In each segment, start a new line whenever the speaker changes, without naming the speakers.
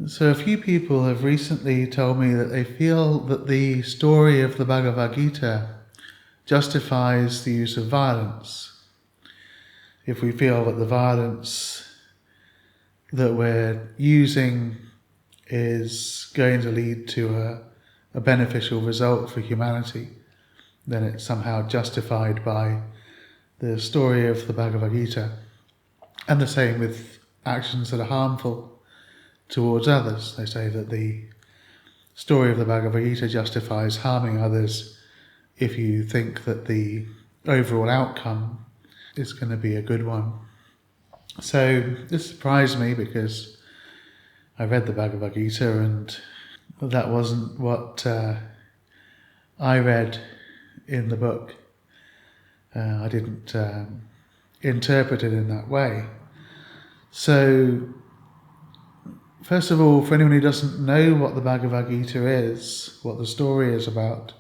So a few people have recently told me that they feel that the story of the Bhagavad Gita justifies the use of violence. If we feel that the violence that we're using is going to lead to a beneficial result for humanity, then it's somehow justified by the story of the Bhagavad Gita. And the same with actions that are harmful towards others. They say that the story of the Bhagavad Gita justifies harming others if you think that the overall outcome is going to be a good one. So this surprised me because I read the Bhagavad Gita and that wasn't what I read in the book. I didn't interpret it in that way. So first of all, for anyone who doesn't know what the Bhagavad Gita is, what the story is about,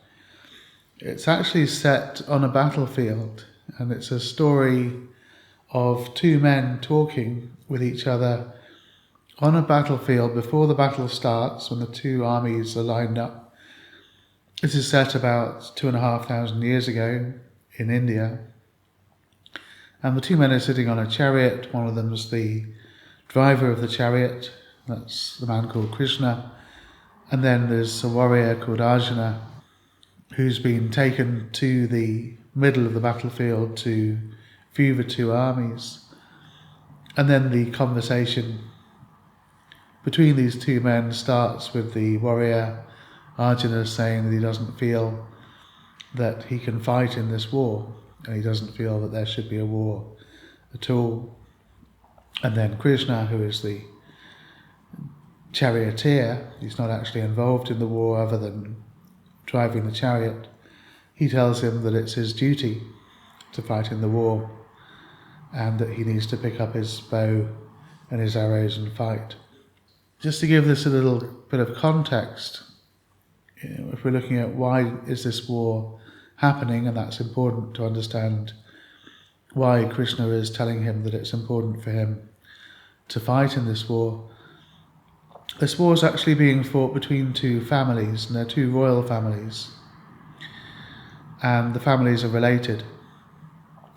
it's actually set on a battlefield, and it's a story of two men talking with each other on a battlefield before the battle starts, when the two armies are lined up. This is set about 2,500 years ago in India, and the two men are sitting on a chariot. One of them is the driver of the chariot, that's the man called Krishna, and then there's a warrior called Arjuna who's been taken to the middle of the battlefield to view the two armies. And then the conversation between these two men starts with the warrior Arjuna saying that he doesn't feel that he can fight in this war, and he doesn't feel that there should be a war at all. And then Krishna, who is the charioteer, he's not actually involved in the war other than driving the chariot, he tells him that it's his duty to fight in the war and that he needs to pick up his bow and his arrows and fight. Just to give this a little bit of context, if we're looking at why is this war happening, and that's important to understand why Krishna is telling him that it's important for him to fight in this war. This war is actually being fought between two families, and they're two royal families. And the families are related.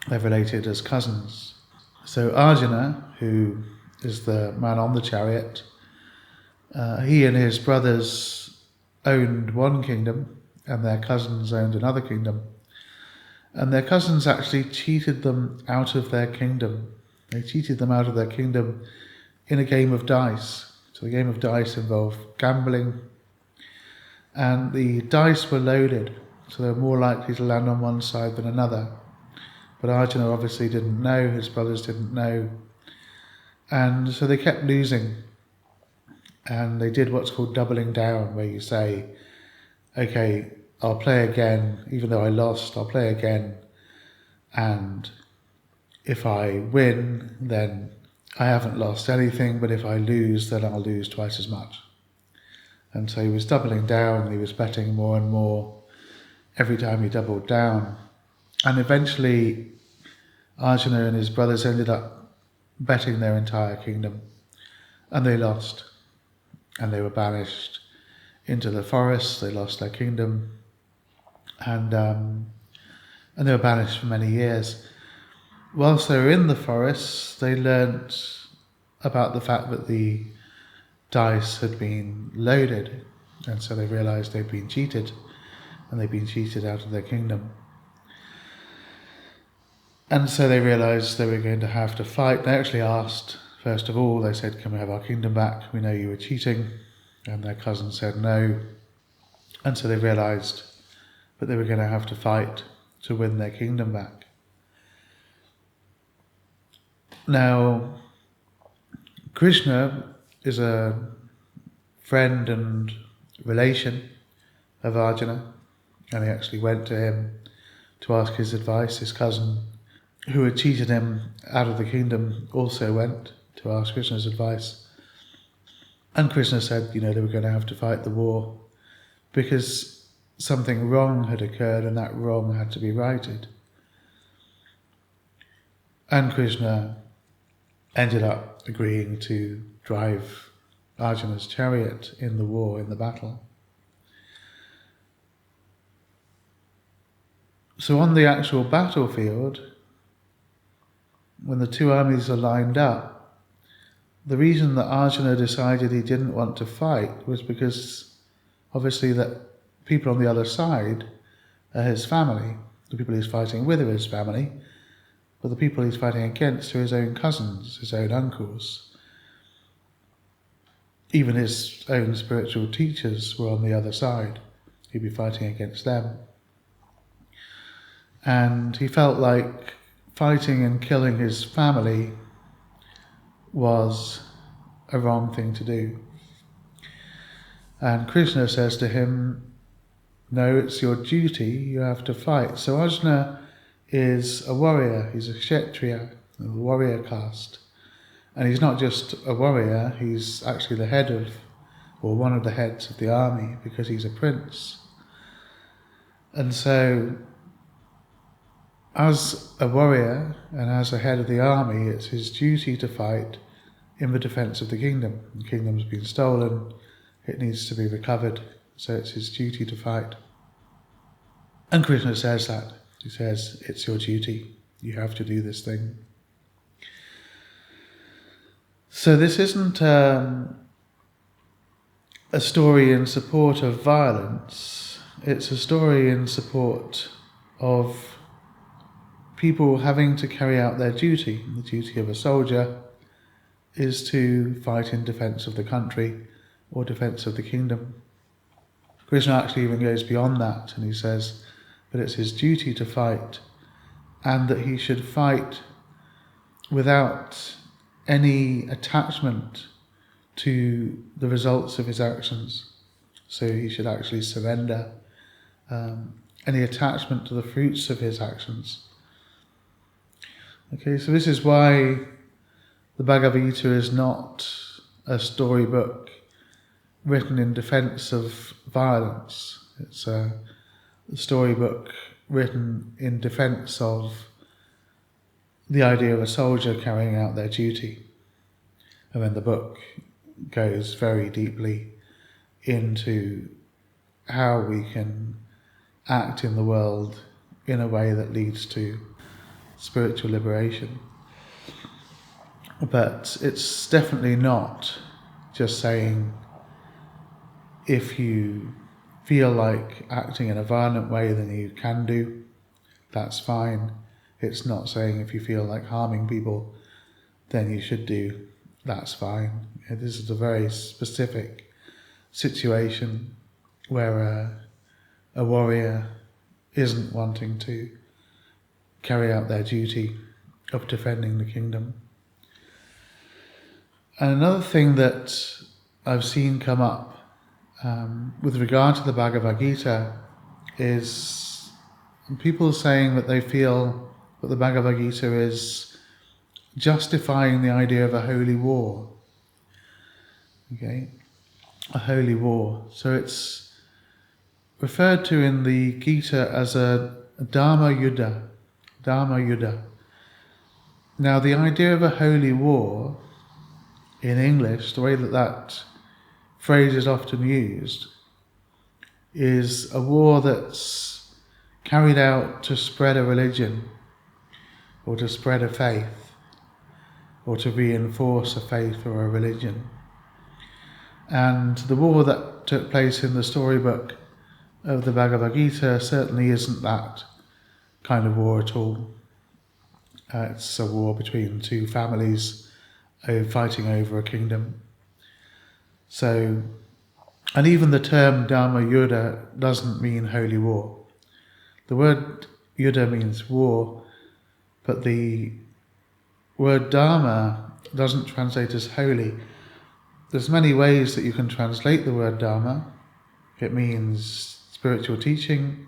They're related as cousins. So Arjuna, who is the man on the chariot, he and his brothers owned one kingdom, and their cousins owned another kingdom. And their cousins actually cheated them out of their kingdom. They cheated them out of their kingdom in a game of dice. So the game of dice involved gambling, and the dice were loaded, so they were more likely to land on one side than another. But Arjuna obviously didn't know, his brothers didn't know, and so they kept losing. And they did what's called doubling down, where you say, okay, I'll play again, even though I lost, I'll play again, and if I win, then I haven't lost anything, but if I lose, then I'll lose twice as much. And so he was doubling down, he was betting more and more every time he doubled down. And eventually Arjuna and his brothers ended up betting their entire kingdom, and they lost. And they were banished into the forest, they lost their kingdom, and they were banished for many years. Whilst they were in the forest, they learnt about the fact that the dice had been loaded, and so they realised they'd been cheated, and they'd been cheated out of their kingdom. And so they realised they were going to have to fight. They actually asked, first of all, they said, can we have our kingdom back? We know you were cheating. And their cousin said no. And so they realised that they were going to have to fight to win their kingdom back. Now, Krishna is a friend and relation of Arjuna, and he actually went to him to ask his advice. His cousin, who had cheated him out of the kingdom, also went to ask Krishna's advice. And Krishna said, they were going to have to fight the war because something wrong had occurred and that wrong had to be righted. And Krishna ended up agreeing to drive Arjuna's chariot in the war, in the battle. So on the actual battlefield, when the two armies are lined up, the reason that Arjuna decided he didn't want to fight was because obviously that people on the other side are his family. The people he's fighting with are his family, but the people he's fighting against are his own cousins, his own uncles. Even his own spiritual teachers were on the other side. He'd be fighting against them. And he felt like fighting and killing his family was a wrong thing to do. And Krishna says to him, no, it's your duty, you have to fight. So Arjuna is a warrior, he's a kshatriya, a warrior caste. And he's not just a warrior, he's actually the head of, or one of the heads of the army, because he's a prince. And so, as a warrior and as a head of the army, it's his duty to fight in the defence of the kingdom. The kingdom's been stolen, it needs to be recovered, so it's his duty to fight. And Krishna says that. He says, it's your duty, you have to do this thing. So this isn't a story in support of violence, it's a story in support of people having to carry out their duty. The duty of a soldier is to fight in defence of the country or defence of the kingdom. Krishna actually even goes beyond that, and he says that it's his duty to fight, and that he should fight without any attachment to the results of his actions. So he should actually surrender any attachment to the fruits of his actions. Okay, so this is why the Bhagavad Gita is not a storybook written in defence of violence. It's a storybook written in defence of the idea of a soldier carrying out their duty. And then the book goes very deeply into how we can act in the world in a way that leads to spiritual liberation. But it's definitely not just saying, if you feel like acting in a violent way, then you can do, that's fine. It's not saying if you feel like harming people, then you should do, that's fine. This is a very specific situation where a warrior isn't wanting to carry out their duty of defending the kingdom. And another thing that I've seen come up with regard to the Bhagavad Gita is people saying that they feel that the Bhagavad Gita is justifying the idea of a holy war. Okay, a holy war. So it's referred to in the Gita as a Dharma Yuddha. Dharma Yuddha. Now the idea of a holy war in English, the way that phrase is often used, is a war that's carried out to spread a religion, or to spread a faith, or to reinforce a faith or a religion. And the war that took place in the storybook of the Bhagavad Gita certainly isn't that kind of war at all. It's a war between two families fighting over a kingdom. So, and even the term Dharma Yuddha doesn't mean holy war. The word Yuddha means war, but the word Dharma doesn't translate as holy. There's many ways that you can translate the word Dharma. It means spiritual teaching,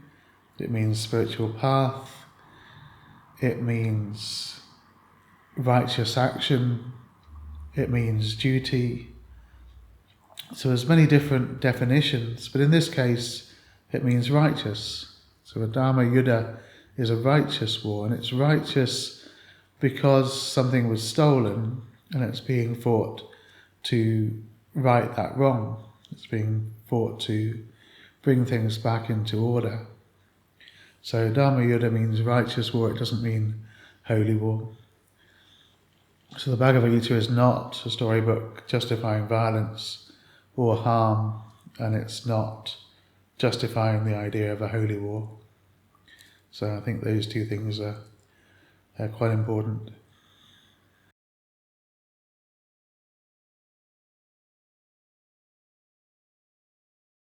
it means spiritual path, it means righteous action, it means duty. So there's many different definitions, but in this case it means righteous. So a Dharma Yuddha is a righteous war, and it's righteous because something was stolen and it's being fought to right that wrong. It's being fought to bring things back into order. So Dharma Yuddha means righteous war, it doesn't mean holy war. So the Bhagavad Gita is not a storybook justifying violence or harm, and it's not justifying the idea of a holy war. So I think those two things are quite important.